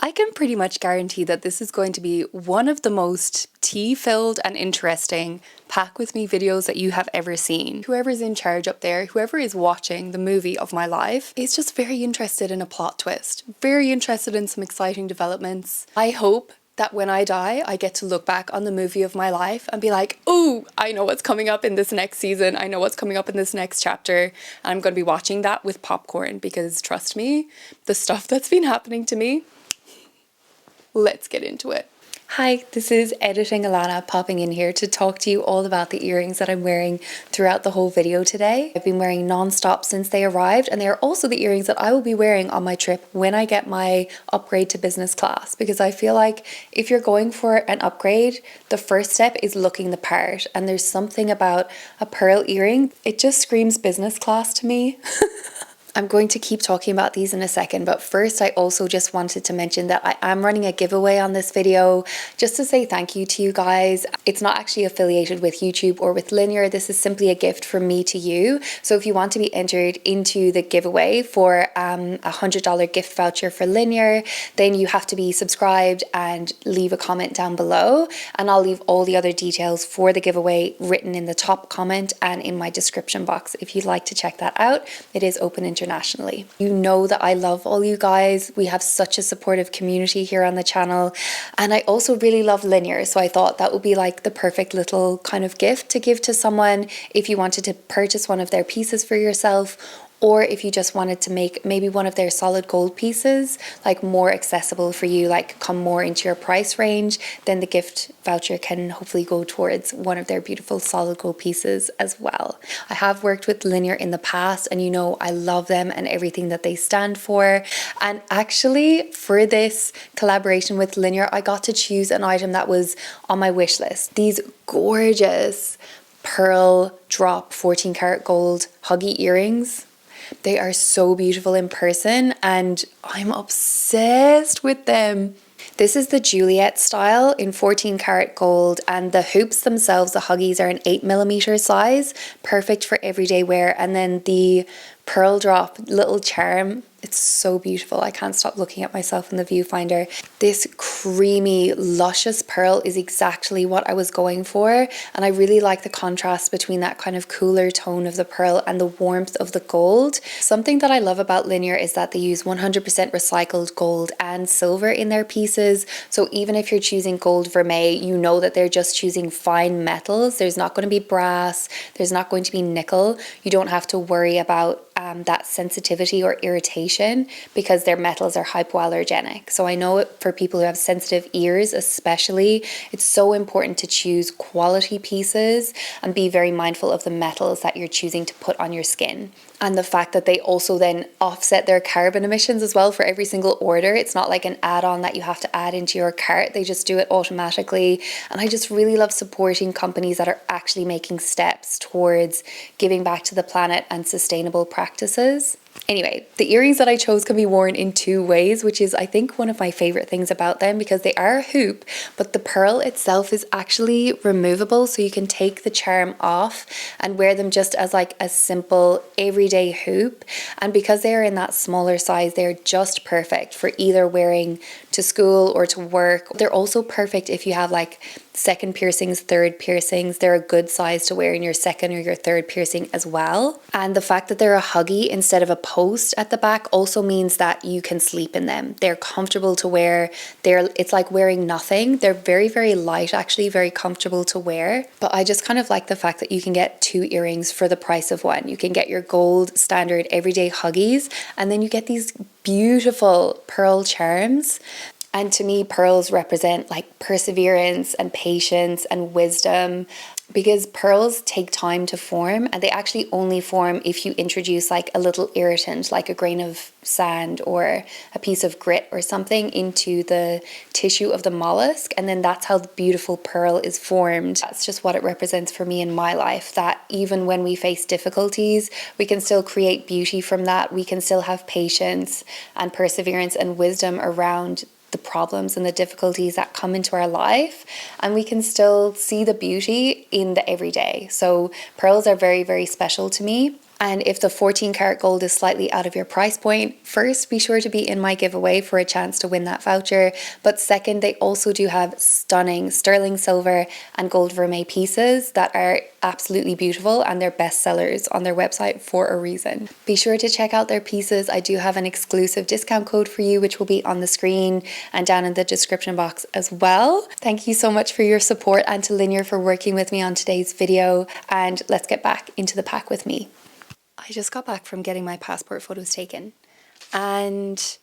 I can pretty much guarantee that this is going to be one of the most tea-filled and interesting pack with me videos that you have ever seen. Whoever's in charge up there, whoever is watching the movie of my life, is just very interested in a plot twist, very interested in some exciting developments. I hope that when I die, I get to look back on the movie of my life and be like, oh, I know what's coming up in this next season. I know what's coming up in this next chapter. And I'm going to be watching that with popcorn because trust me, the stuff that's been happening to me, let's get into it. Hi, this is Editing Alanna popping in here to talk to you all about the earrings that I'm wearing throughout the whole video today. I've been wearing non-stop since they arrived, and they are also the earrings that I will be wearing on my trip when I get my upgrade to business class, because I feel like if you're going for an upgrade, the first step is looking the part, and there's something about a pearl earring, it just screams business class to me. I'm going to keep talking about these in a second, but first I also just wanted to mention that I am running a giveaway on this video just to say thank you to you guys. It's not actually affiliated with YouTube or with Linjer. This is simply a gift from me to you. So if you want to be entered into the giveaway for a $100 gift voucher for Linjer, then you have to be subscribed and leave a comment down below. And I'll leave all the other details for the giveaway written in the top comment and in my description box if you'd like to check that out. It is open internationally. You know that I love all you guys. We have such a supportive community here on the channel, and I also really love Linjer, so I thought that would be like the perfect little kind of gift to give to someone if you wanted to purchase one of their pieces for yourself, or if you just wanted to make maybe one of their solid gold pieces like more accessible for you, like come more into your price range, then the gift voucher can hopefully go towards one of their beautiful solid gold pieces as well. I have worked with Linjer in the past, and you know I love them and everything that they stand for. And actually for this collaboration with Linjer, I got to choose an item that was on my wish list. These gorgeous pearl drop 14 karat gold huggy earrings. They are so beautiful in person and I'm obsessed with them. This is the Juliet style in 14 karat gold, and the hoops themselves, the huggies, are an 8mm size, perfect for everyday wear. And then the pearl drop little charm, it's so beautiful. I can't stop looking at myself in the viewfinder. This creamy, luscious pearl is exactly what I was going for. And I really like the contrast between that kind of cooler tone of the pearl and the warmth of the gold. Something that I love about Linjer is that they use 100% recycled gold and silver in their pieces. So even if you're choosing gold vermeil, you know that they're just choosing fine metals. There's not going to be brass. There's not going to be nickel. You don't have to worry about that sensitivity or irritation because their metals are hypoallergenic. So I know for people who have sensitive ears especially, it's so important to choose quality pieces and be very mindful of the metals that you're choosing to put on your skin. And the fact that they also then offset their carbon emissions as well for every single order. It's not like an add-on that you have to add into your cart. They just do it automatically. And I just really love supporting companies that are actually making steps towards giving back to the planet and sustainable practices. Anyway, the earrings that I chose can be worn in two ways, which is I think one of my favorite things about them, because they are a hoop, but the pearl itself is actually removable, so you can take the charm off and wear them just as like a simple everyday hoop. And because they are in that smaller size, they're just perfect for either wearing to school or to work. They're also perfect if you have like second piercings, third piercings. They're a good size to wear in your second or your third piercing as well. And the fact that they're a huggy instead of a post at the back also means that you can sleep in them. They're comfortable to wear. It's like wearing nothing. They're very, very light, actually very comfortable to wear. But I just kind of like the fact that you can get two earrings for the price of one. You can get your gold standard everyday huggies, and then you get these beautiful pearl charms. And to me, pearls represent like perseverance and patience and wisdom, because pearls take time to form, and they actually only form if you introduce like a little irritant, like a grain of sand or a piece of grit or something into the tissue of the mollusk. And then that's how the beautiful pearl is formed. That's just what it represents for me in my life, that even when we face difficulties, we can still create beauty from that. We can still have patience and perseverance and wisdom around the problems and the difficulties that come into our life, and we can still see the beauty in the everyday. So pearls are very, very special to me. And if the 14 karat gold is slightly out of your price point, first be sure to be in my giveaway for a chance to win that voucher. But second, they also do have stunning sterling silver and gold vermeil pieces that are absolutely beautiful, and they're best sellers on their website for a reason. Be sure to check out their pieces. I do have an exclusive discount code for you, which will be on the screen and down in the description box as well. Thank you so much for your support, and to Linjer for working with me on today's video. And let's get back into the pack with me. I just got back from getting my passport photos taken, and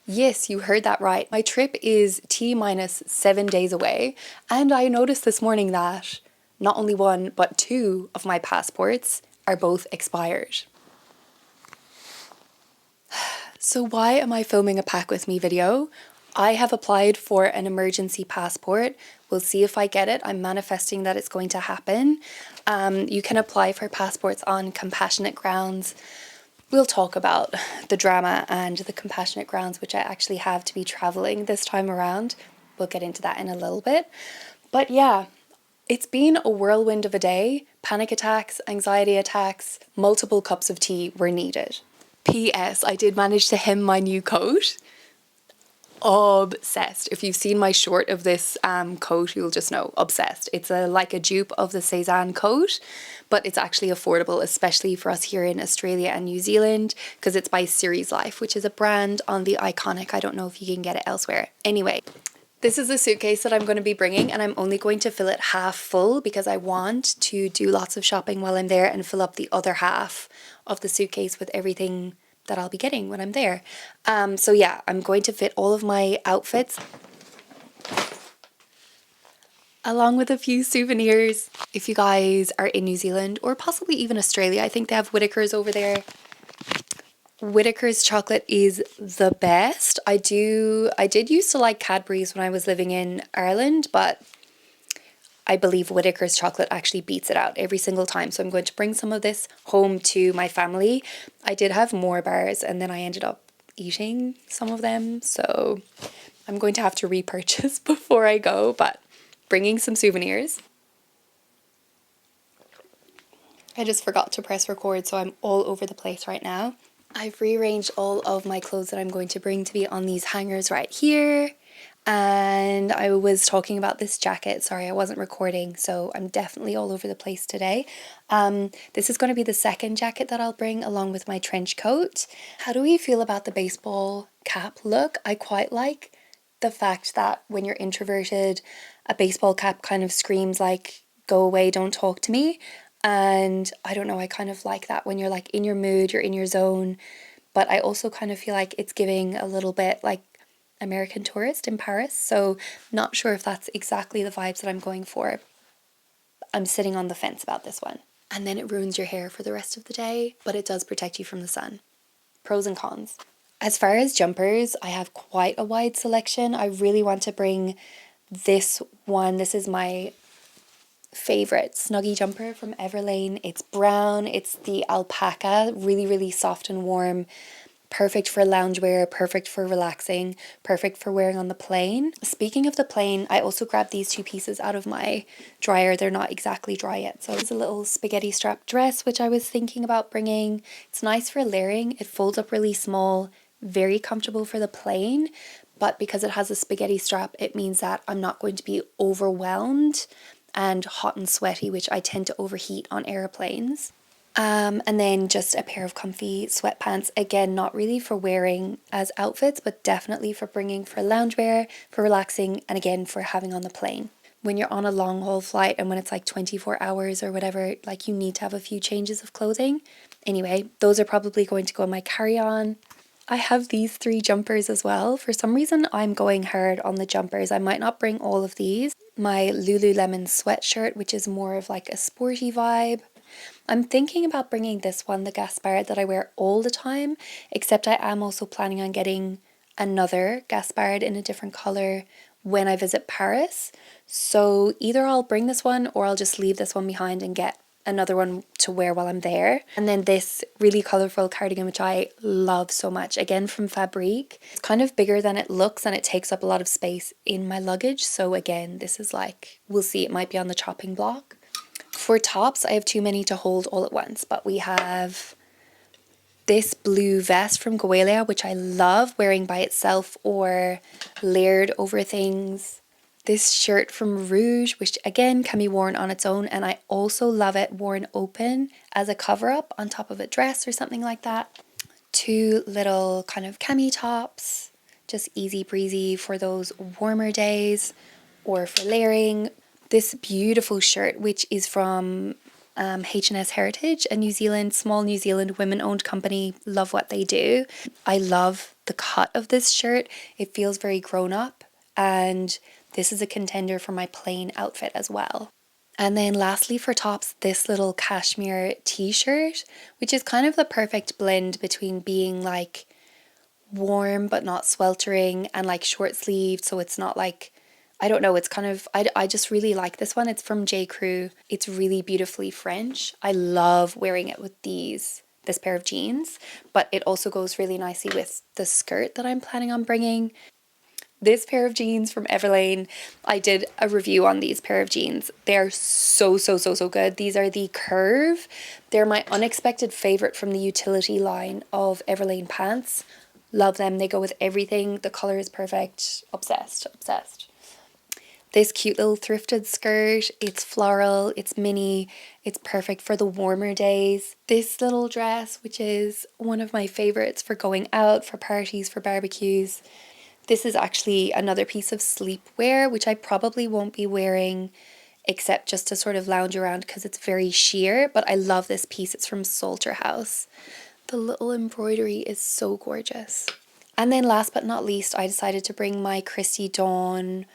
yes, you heard that right. My trip is T-minus 7 days away, and I noticed this morning that not only one but two of my passports are both expired. So why am I filming a pack with me video? I have applied for an emergency passport. We'll see if I get it. I'm manifesting that it's going to happen. You can apply for passports on compassionate grounds. We'll talk about the drama and the compassionate grounds which I actually have to be traveling this time around. We'll get into that in a little bit. But yeah, it's been a whirlwind of a day. Panic attacks, anxiety attacks, multiple cups of tea were needed. P.S. I did manage to hem my new coat. Obsessed. If you've seen my short of this coat, you'll just know, obsessed. It's like a dupe of the Cezanne coat, but it's actually affordable, especially for us here in Australia and New Zealand, because it's by Series Life, which is a brand on the Iconic. I don't know if you can get it elsewhere. Anyway, this is the suitcase that I'm going to be bringing, and I'm only going to fill it half full because I want to do lots of shopping while I'm there and fill up the other half of the suitcase with everything that I'll be getting when I'm there. So yeah, I'm going to fit all of my outfits along with a few souvenirs. If you guys are in New Zealand or possibly even Australia, I think they have Whittaker's over there. Whittaker's chocolate is the best. I did used to like Cadbury's when I was living in Ireland, but I believe Whittaker's chocolate actually beats it out every single time. So I'm going to bring some of this home to my family. I did have more bars and then I ended up eating some of them. So I'm going to have to repurchase before I go, but bringing some souvenirs. I just forgot to press record, so I'm all over the place right now. I've rearranged all of my clothes that I'm going to bring to be on these hangers right here. And I was talking about this jacket. Sorry, I wasn't recording, so I'm definitely all over the place today. This is going to be the second jacket that I'll bring along with my trench coat. How do we feel about the baseball cap look? I quite like the fact that when you're introverted, a baseball cap kind of screams like, go away, don't talk to me. And I don't know, I kind of like that when you're like in your mood, you're in your zone. But I also kind of feel like it's giving a little bit like American Tourist in Paris, so not sure if that's exactly the vibes that I'm going for. I'm sitting on the fence about this one. And then it ruins your hair for the rest of the day, but it does protect you from the sun. Pros and cons. As far as jumpers, I have quite a wide selection. I really want to bring this one. This is my favorite Snuggie jumper from Everlane. It's brown, it's the alpaca, really, really soft and warm. Perfect for loungewear, perfect for relaxing, perfect for wearing on the plane. Speaking of the plane, I also grabbed these two pieces out of my dryer. They're not exactly dry yet. So it's a little spaghetti strap dress, which I was thinking about bringing. It's nice for layering. It folds up really small, very comfortable for the plane. But because it has a spaghetti strap, it means that I'm not going to be overwhelmed and hot and sweaty, which I tend to overheat on airplanes. And then just a pair of comfy sweatpants, again not really for wearing as outfits, but definitely for bringing for loungewear, for relaxing, and again for having on the plane. When you're on a long haul flight and when it's like 24 hours or whatever, like you need to have a few changes of clothing. Anyway, those are probably going to go in my carry-on. I have these three jumpers as well. For some reason I'm going hard on the jumpers. I might not bring all of these. My Lululemon sweatshirt, which is more of like a sporty vibe. I'm thinking about bringing this one, the Gaspard, that I wear all the time, except I am also planning on getting another Gaspard in a different colour when I visit Paris. So either I'll bring this one or I'll just leave this one behind and get another one to wear while I'm there. And then this really colourful cardigan, which I love so much, again from Fabrique. It's kind of bigger than it looks and it takes up a lot of space in my luggage. So again, this is like, we'll see, it might be on the chopping block. For tops, I have too many to hold all at once, but we have this blue vest from Goelia, which I love wearing by itself or layered over things. This shirt from Rouge, which again can be worn on its own, and I also love it worn open as a cover up on top of a dress or something like that. 2 little kind of cami tops, just easy breezy for those warmer days or for layering. This beautiful shirt, which is from H&S Heritage, a small New Zealand women-owned company. Love what they do. I love the cut of this shirt. It feels very grown up, and this is a contender for my plain outfit as well. And then lastly for tops, this little cashmere t-shirt, which is kind of the perfect blend between being like warm but not sweltering and like short sleeved, so it's not like, I don't know, it's kind of, I just really like this one. It's from J. Crew. It's really beautifully French. I love wearing it with this pair of jeans, but it also goes really nicely with the skirt that I'm planning on bringing. This pair of jeans from Everlane, I did a review on these pair of jeans. They're so good. These are the Curve. They're my unexpected favorite from the utility line of Everlane pants. Love them. They go with everything. The color is perfect. Obsessed. This cute little thrifted skirt. It's floral, it's mini, it's perfect for the warmer days. This little dress, which is one of my favorites for going out, for parties, for barbecues. This is actually another piece of sleepwear, which I probably won't be wearing except just to sort of lounge around because it's very sheer, but I love this piece. It's from Salter House. The little embroidery is so gorgeous. And then last but not least, I decided to bring my Christy Dawn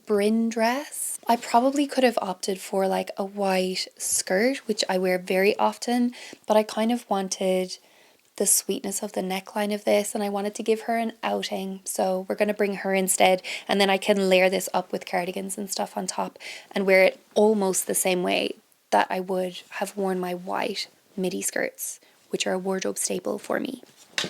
Bryn dress. I probably could have opted for like a white skirt, which I wear very often, but I kind of wanted the sweetness of the neckline of this, and I wanted to give her an outing, so we're going to bring her instead, and then I can layer this up with cardigans and stuff on top and wear it almost the same way that I would have worn my white midi skirts, which are a wardrobe staple for me.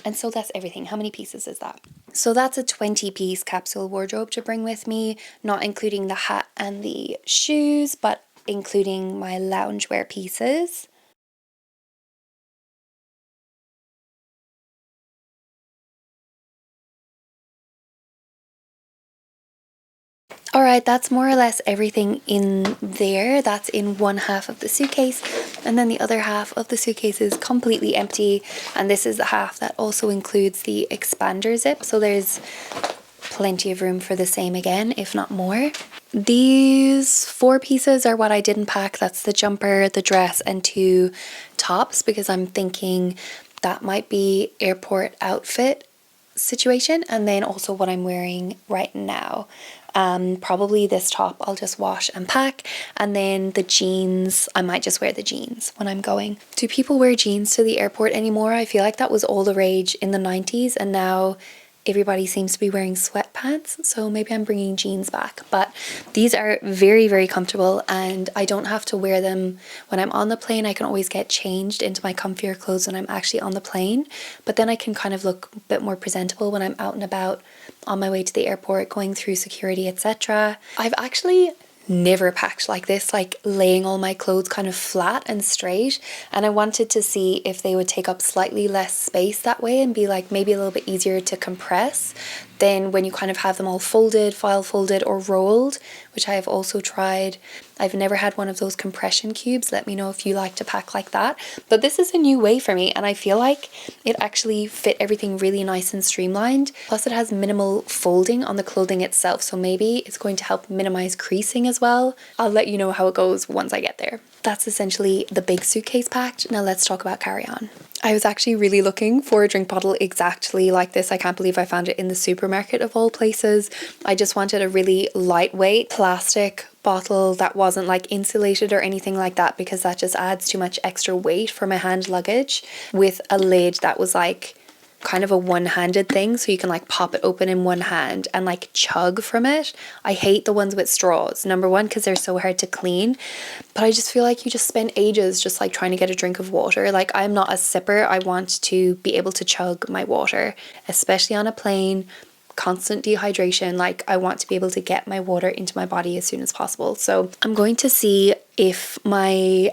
And so that's everything. How many pieces is that? So that's a 20-piece capsule wardrobe to bring with me, not including the hat and the shoes, but including my loungewear pieces. Alright, that's more or less everything in there. That's in one half of the suitcase, and then the other half of the suitcase is completely empty, and this is the half that also includes the expander zip, so there's plenty of room for the same again, if not more. These 4 pieces are what I didn't pack. That's the jumper, the dress, and 2 tops, because I'm thinking that might be airport outfit situation, and then also what I'm wearing right now. Probably this top I'll just wash and pack, and then the jeans, I might just wear the jeans when I'm going. Do people wear jeans to the airport anymore? I feel like that was all the rage in the 90s, and now everybody seems to be wearing sweatpants, so maybe I'm bringing jeans back. But these are very comfortable, and I don't have to wear them when I'm on the plane. I can always get changed into my comfier clothes when I'm actually on the plane, but then I can kind of look a bit more presentable when I'm out and about on my way to the airport, going through security, etc. I've actually never packed like this, like laying all my clothes kind of flat and straight, and I wanted to see if they would take up slightly less space that way and be like maybe a little bit easier to compress than when you kind of have them all folded, file folded or rolled, which I have also tried. I've never had one of those compression cubes. Let me know if you like to pack like that. But this is a new way for me, and I feel like it actually fit everything really nice and streamlined. Plus it has minimal folding on the clothing itself, so maybe it's going to help minimize creasing as well. I'll let you know how it goes once I get there. That's essentially the big suitcase packed. Now let's talk about carry-on. I was actually really looking for a drink bottle exactly like this. I can't believe I found it in the supermarket of all places. I just wanted a really lightweight plastic bottle that wasn't like insulated or anything like that, because that just adds too much extra weight for my hand luggage, with a lid that was like kind of a one-handed thing, so you can like pop it open in one hand and like chug from it. I hate the ones with straws, number one because they're so hard to clean, but I just feel like you just spend ages just like trying to get a drink of water. Like, I'm not a sipper. I want to be able to chug my water, especially on a plane, constant dehydration. Like, I want to be able to get my water into my body as soon as possible. So I'm going to see if my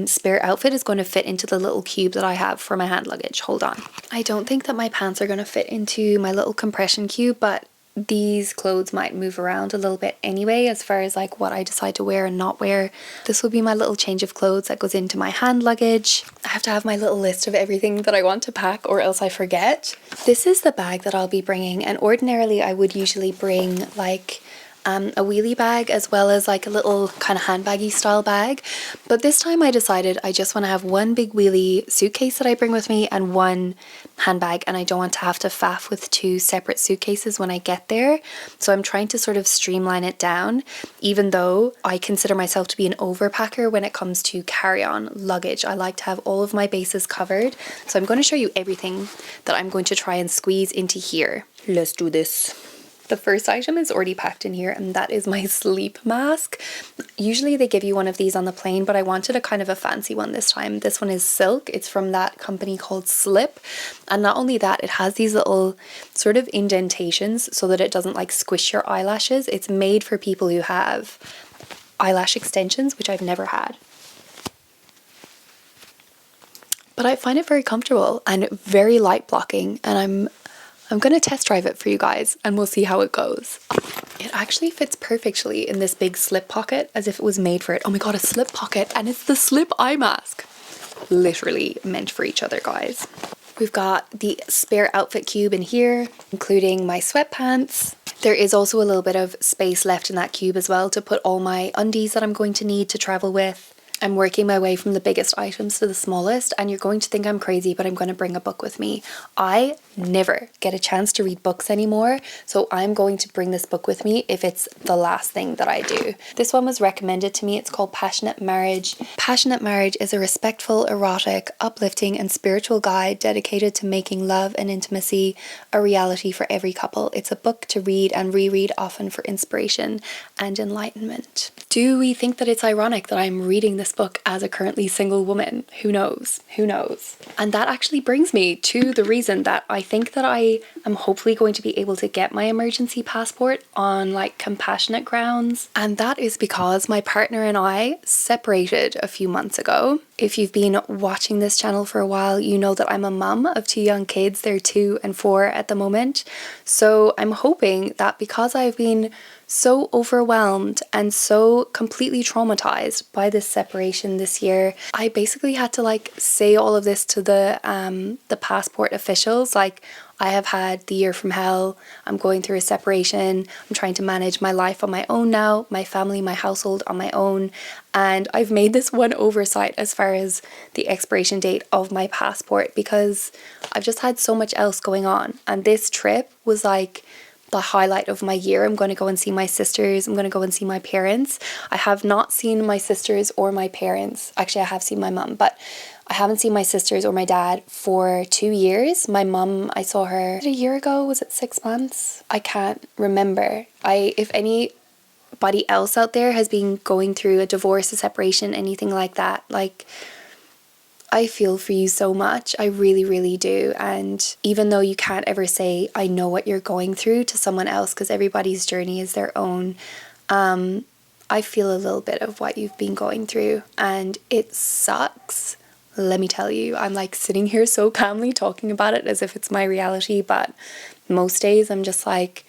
spare outfit is going to fit into the little cube that I have for my hand luggage. Hold on. I don't think that my pants are going to fit into my little compression cube, but these clothes might move around a little bit anyway, as far as like what I decide to wear and not wear. This will be my little change of clothes that goes into my hand luggage. I have to have my little list of everything that I want to pack, or else I forget. This is the bag that I'll be bringing, and ordinarily I would usually bring like a wheelie bag as well as like a little kind of handbaggy style bag, but this time I decided I just want to have one big wheelie suitcase that I bring with me and one handbag, and I don't want to have to faff with two separate suitcases when I get there. So I'm trying to sort of streamline it down, even though I consider myself to be an overpacker when it comes to carry-on luggage. I like to have all of my bases covered, so I'm going to show you everything that I'm going to try and squeeze into here. Let's do this. The first item is already packed in here, and that is my sleep mask. Usually they give you one of these on the plane, but I wanted a kind of a fancy one this time. This one is silk. It's from that company called Slip. And not only that, it has these little sort of indentations so that it doesn't like squish your eyelashes. It's made for people who have eyelash extensions, which I've never had. But I find it very comfortable and very light blocking, and I'm going to test drive it for you guys and we'll see how it goes. It actually fits perfectly in this big slip pocket, as if it was made for it. Oh my god, a slip pocket, and it's the slip eye mask. Literally meant for each other, guys. We've got the spare outfit cube in here, including my sweatpants. There is also a little bit of space left in that cube as well to put all my undies that I'm going to need to travel with. I'm working my way from the biggest items to the smallest, and you're going to think I'm crazy, but I'm going to bring a book with me. I never get a chance to read books anymore, so I'm going to bring this book with me if it's the last thing that I do. This one was recommended to me. It's called Passionate Marriage. Passionate Marriage is a respectful, erotic, uplifting, and spiritual guide dedicated to making love and intimacy a reality for every couple. It's a book to read and reread often for inspiration and enlightenment. Do we think that it's ironic that I'm reading this book as a currently single woman? Who knows? Who knows? And that actually brings me to the reason that I think that I am hopefully going to be able to get my emergency passport on like compassionate grounds. And that is because my partner and I separated a few months ago. If you've been watching this channel for a while, you know that I'm a mum of two young kids. They're 2 and 4 at the moment. So I'm hoping that because I've been so overwhelmed and so completely traumatized by this separation this year, I basically had to like say all of this to the passport officials. Like, I have had the year from hell. I'm going through a separation. I'm trying to manage my life on my own now, my family, my household on my own. And I've made this one oversight as far as the expiration date of my passport, because I've just had so much else going on. And this trip was like the highlight of my year. I'm going to go and see my sisters. I'm going to go and see my parents. I have not seen my sisters or my parents. Actually, I have seen my mum, but I haven't seen my sisters or my dad for 2 years. My mum, I saw her a year ago. Was it 6 months? I can't remember. If anybody else out there has been going through a divorce, a separation, anything like that, like, I feel for you so much. I really, really do. And even though you can't ever say, I know what you're going through to someone else, because everybody's journey is their own, I feel a little bit of what you've been going through, and it sucks. Let me tell you, I'm like sitting here so calmly talking about it as if it's my reality, but most days I'm just like,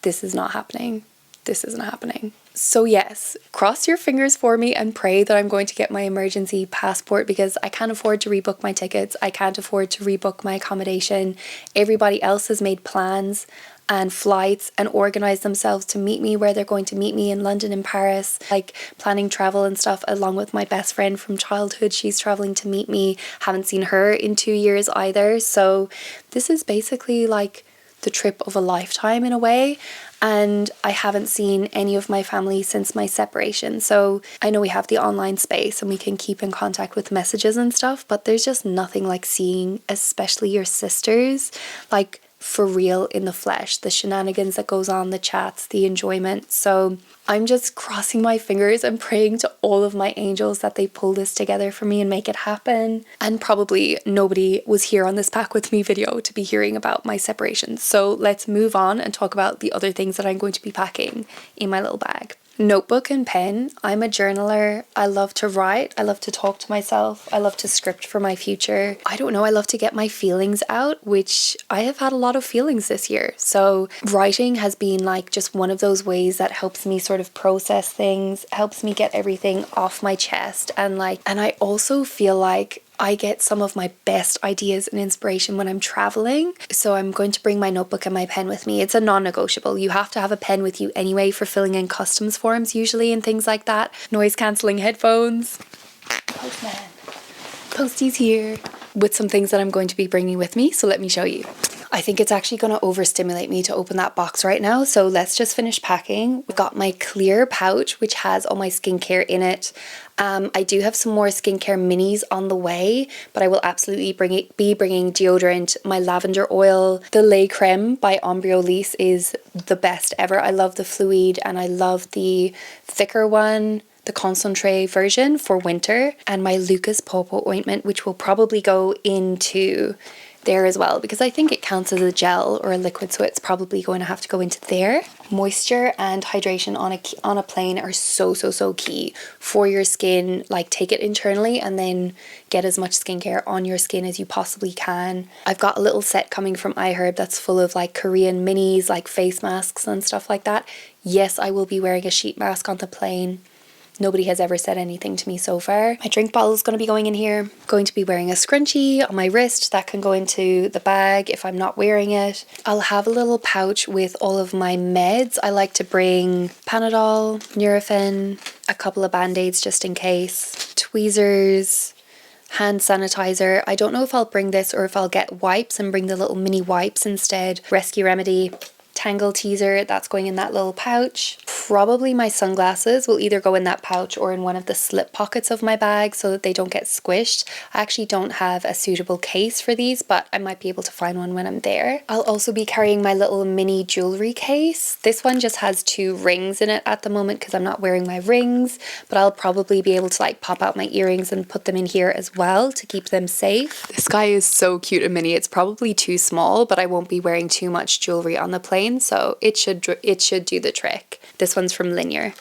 this is not happening. This isn't happening. So yes, cross your fingers for me and pray that I'm going to get my emergency passport, because I can't afford to rebook my tickets. I can't afford to rebook my accommodation. Everybody else has made plans and flights and organized themselves to meet me where they're going to meet me in London and Paris, like planning travel and stuff, along with my best friend from childhood. She's traveling to meet me. Haven't seen her in 2 years either. So this is basically like the trip of a lifetime in a way. And I haven't seen any of my family since my separation. So I know we have the online space and we can keep in contact with messages and stuff, but there's just nothing like seeing, especially your sisters, like for real in the flesh. The shenanigans that goes on, the chats, the enjoyment. So I'm just crossing my fingers and praying to all of my angels that they pull this together for me and make it happen. And probably nobody was here on this pack with me video to be hearing about my separation. So let's move on and talk about the other things that I'm going to be packing in my little bag. Notebook and pen. I'm a journaler. I love to write. I love to talk to myself. I love to script for my future. I don't know, I love to get my feelings out, which I have had a lot of feelings this year. So writing has been like just one of those ways that helps me sort of process things, helps me get everything off my chest. And I also feel like I get some of my best ideas and inspiration when I'm traveling. So I'm going to bring my notebook and my pen with me. It's a non-negotiable. You have to have a pen with you anyway for filling in customs forms usually and things like that. Noise cancelling headphones. Postman. Postie's here with some things that I'm going to be bringing with me. So let me show you. I think it's actually going to overstimulate me to open that box right now. So let's just finish packing. We've got my clear pouch, which has all my skincare in it. I do have some more skincare minis on the way, but I will absolutely be bringing deodorant, my lavender oil. The Lait Creme by Ombriolisse is the best ever. I love the Fluid and I love the thicker one, the concentrate version for winter, and my Lucas Pawpaw ointment, which will probably go into there as well because I think it counts as a gel or a liquid, so it's probably going to have to go into there. Moisture and hydration on a plane are so key for your skin. Like, take it internally and then get as much skincare on your skin as you possibly can. I've got a little set coming from iHerb that's full of like Korean minis, like face masks and stuff like that. Yes, I will be wearing a sheet mask on the plane. Nobody has ever said anything to me so far. My drink bottle is going to be going in here. I'm going to be wearing a scrunchie on my wrist that can go into the bag if I'm not wearing it. I'll have a little pouch with all of my meds. I like to bring Panadol, Nurofen, a couple of band-aids just in case, tweezers, hand sanitizer. I don't know if I'll bring this or if I'll get wipes and bring the little mini wipes instead. Rescue Remedy. Tangle teaser, that's going in that little pouch. Probably my sunglasses will either go in that pouch or in one of the slip pockets of my bag so that they don't get squished. I actually don't have a suitable case for these, but I might be able to find one when I'm there. I'll also be carrying my little mini jewelry case. This one just has 2 rings in it at the moment because I'm not wearing my rings, but I'll probably be able to like pop out my earrings and put them in here as well to keep them safe. This guy is so cute and mini. It's probably too small, but I won't be wearing too much jewelry on the plane, so it should do the trick. This one's from Linjer.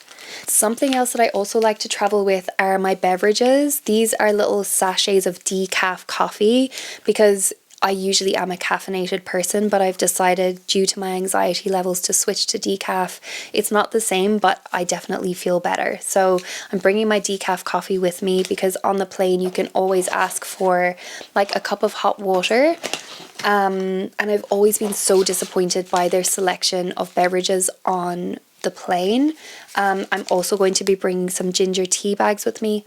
Something else that I also like to travel with are my beverages. These are little sachets of decaf coffee because I usually am a caffeinated person, but I've decided due to my anxiety levels to switch to decaf. It's not the same, but I definitely feel better. So I'm bringing my decaf coffee with me because on the plane you can always ask for like a cup of hot water. And I've always been so disappointed by their selection of beverages on the plane. I'm also going to be bringing some ginger tea bags with me.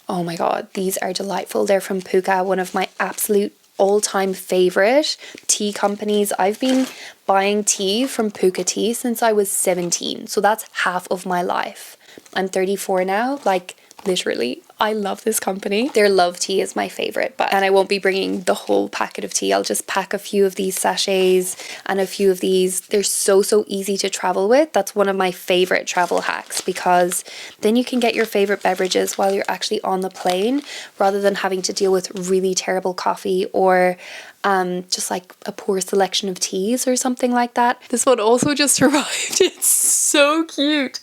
Oh my god, these are delightful. They're from Puka, one of my absolute all-time favorite tea companies. I've been buying tea from Puka Tea since I was 17, so that's half of my life. I'm 34 now, like literally. I love this company. Their love tea is my favorite, and I won't be bringing the whole packet of tea. I'll just pack a few of these sachets and a few of these. They're so easy to travel with. That's one of my favorite travel hacks because then you can get your favorite beverages while you're actually on the plane rather than having to deal with really terrible coffee or just like a poor selection of teas or something like that. This one also just arrived. It's so cute.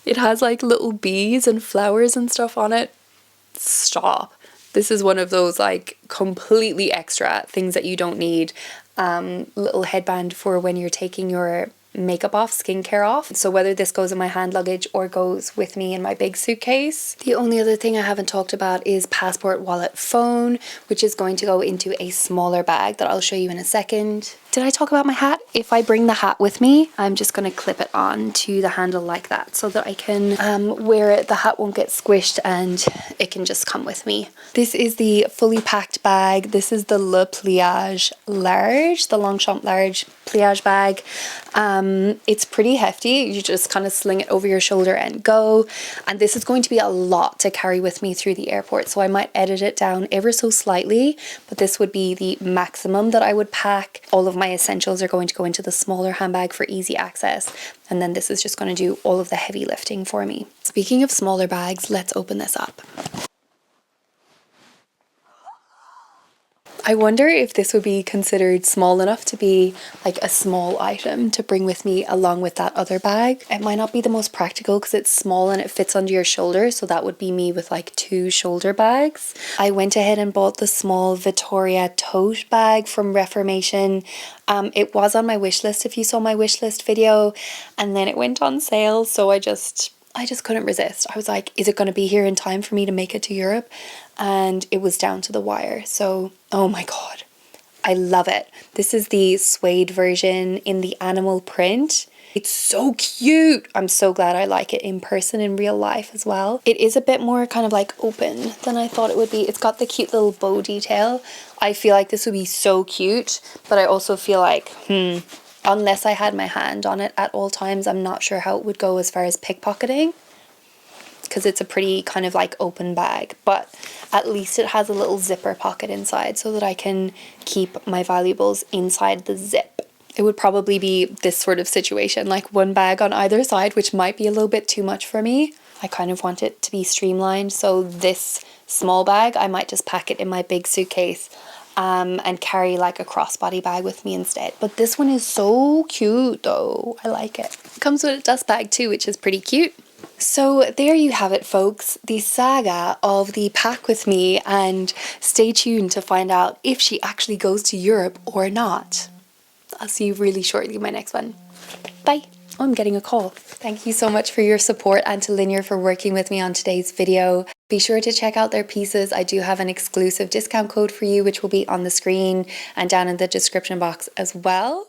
It has like little bees and flowers and stuff on it. Stop. This is one of those like completely extra things that you don't need. Little headband for when you're taking your makeup off, skincare off. So whether this goes in my hand luggage or goes with me in my big suitcase. The only other thing I haven't talked about is passport, wallet, phone, which is going to go into a smaller bag that I'll show you in a second. Did I talk about my hat? If I bring the hat with me, I'm just going to clip it on to the handle like that so that I can wear it. The hat won't get squished and it can just come with me. This is the fully packed bag. This is the Le Pliage Large, the Longchamp Large pliage bag. It's pretty hefty. You just kind of sling it over your shoulder and go. And this is going to be a lot to carry with me through the airport. So I might edit it down ever so slightly, but this would be the maximum that I would pack. All of my essentials are going to go into the smaller handbag for easy access. And then this is just going to do all of the heavy lifting for me. Speaking of smaller bags, let's open this up. I wonder if this would be considered small enough to be like a small item to bring with me along with that other bag. It might not be the most practical because it's small and it fits under your shoulder, so that would be me with like 2 shoulder bags. I went ahead and bought the small Vittoria tote bag from Reformation. It was on my wish list if you saw my wish list video, and then it went on sale, so I just couldn't resist. I was like, is it going to be here in time for me to make it to Europe? And it was down to the wire. So, oh my God, I love it. This is the suede version in the animal print. It's so cute. I'm so glad I like it in person, in real life as well. It is a bit more kind of like open than I thought it would be. It's got the cute little bow detail. I feel like this would be so cute, but I also feel like, unless I had my hand on it at all times, I'm not sure how it would go as far as pickpocketing, because it's a pretty kind of like open bag, but at least it has a little zipper pocket inside so that I can keep my valuables inside the zip. It would probably be this sort of situation, like one bag on either side, which might be a little bit too much for me. I kind of want it to be streamlined, so this small bag, I might just pack it in my big suitcase and carry like a crossbody bag with me instead. But this one is so cute though. I like it. It comes with a dust bag too, which is pretty cute. So there you have it, folks, the saga of the pack with me, and stay tuned to find out if she actually goes to Europe or not. I'll see you really shortly in my next one. Bye. Oh, I'm getting a call. Thank you so much for your support, and to Linjer for working with me on today's video. Be sure to check out their pieces. I do have an exclusive discount code for you, which will be on the screen and down in the description box as well.